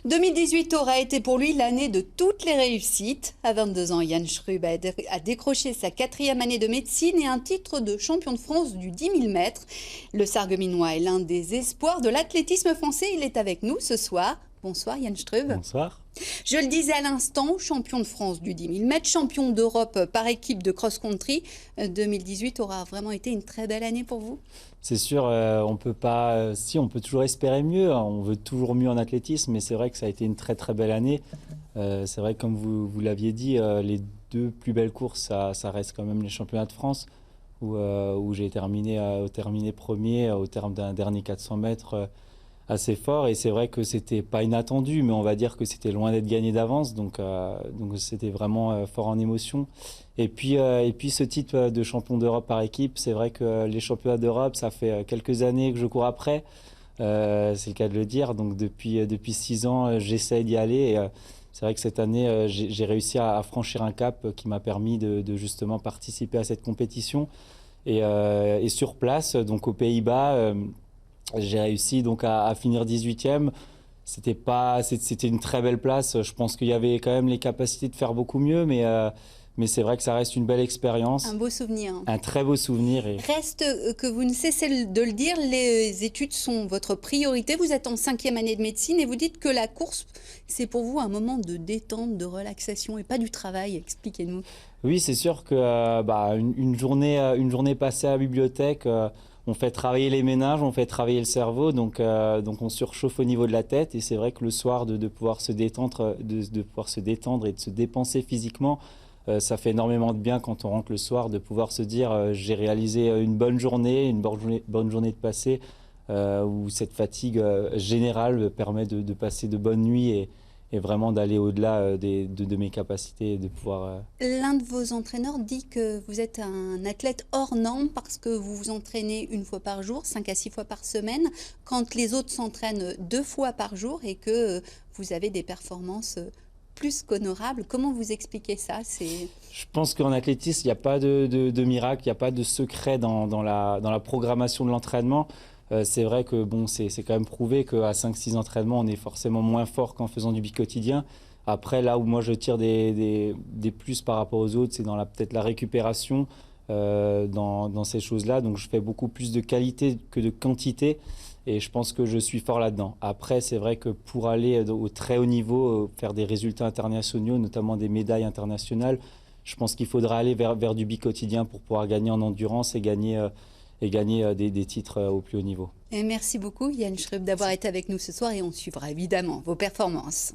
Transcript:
2018 aura été pour lui l'année de toutes les réussites. À 22 ans, Yann Schrub a décroché sa 4e année de médecine et un titre de champion de France du 10 000 mètres. Le Sarregueminois est l'un des espoirs de l'athlétisme français. Il est avec nous ce soir. Bonsoir Yann Schrub. Bonsoir. Je le disais à l'instant, champion de France du 10 000 mètres, champion d'Europe par équipe de cross-country. 2018 aura vraiment été une très belle année pour vous. C'est sûr, on peut pas, on peut toujours espérer mieux. On veut toujours mieux en athlétisme, mais c'est vrai que ça a été une très très belle année. C'est vrai que comme vous l'aviez dit, les deux plus belles courses, ça reste quand même les championnats de France, où j'ai terminé premier au terme d'un dernier 400 mètres assez fort. Et c'est vrai que c'était pas inattendu, mais on va dire que c'était loin d'être gagné d'avance. Donc c'était vraiment fort en émotion. Et puis ce titre de champion d'Europe par équipe, c'est vrai que les championnats d'Europe, ça fait quelques années que je cours après. C'est le cas de le dire. Donc depuis 6 ans, j'essaie d'y aller. Et, c'est vrai que cette année, j'ai réussi à franchir un cap qui m'a permis de justement participer à cette compétition. Et sur place, donc aux Pays-Bas, j'ai réussi donc à finir 18e. C'était une très belle place. Je pense qu'il y avait quand même les capacités de faire beaucoup mieux, mais c'est vrai que ça reste une belle expérience. Un beau souvenir. Un très beau souvenir. Reste que vous ne cessez de le dire, les études sont votre priorité. Vous êtes en 5e année de médecine et vous dites que la course, c'est pour vous un moment de détente, de relaxation et pas du travail. Expliquez-nous. Oui, c'est sûr que une journée passée à la bibliothèque, on fait travailler les méninges, on fait travailler le cerveau, donc on surchauffe au niveau de la tête. Et c'est vrai que le soir, de pouvoir se détendre, de pouvoir se détendre et de se dépenser physiquement, ça fait énormément de bien quand on rentre le soir, de pouvoir se dire j'ai réalisé une bonne journée de passer, où cette fatigue générale permet de passer de bonnes nuits et vraiment d'aller au-delà de mes capacités et de pouvoir... L'un de vos entraîneurs dit que vous êtes un athlète hors norme parce que vous vous entraînez 1 fois par jour, 5 à 6 fois par semaine, quand les autres s'entraînent 2 fois par jour et que vous avez des performances plus qu'honorable. Comment vous expliquez ça? Je pense qu'en athlétisme, il n'y a pas de miracle, il n'y a pas de secret dans la programmation de l'entraînement. C'est vrai que c'est quand même prouvé qu'à 5-6 entraînements, on est forcément moins fort qu'en faisant du bi-quotidien. Après, là où moi je tire des plus par rapport aux autres, c'est dans peut-être la récupération, dans ces choses-là. Donc je fais beaucoup plus de qualité que de quantité. Et je pense que je suis fort là-dedans. Après, c'est vrai que pour aller au très haut niveau, faire des résultats internationaux, notamment des médailles internationales, je pense qu'il faudra aller vers du bi-quotidien pour pouvoir gagner en endurance et gagner des titres au plus haut niveau. Et merci beaucoup Yann Schrub d'avoir été avec nous ce soir et on suivra évidemment vos performances.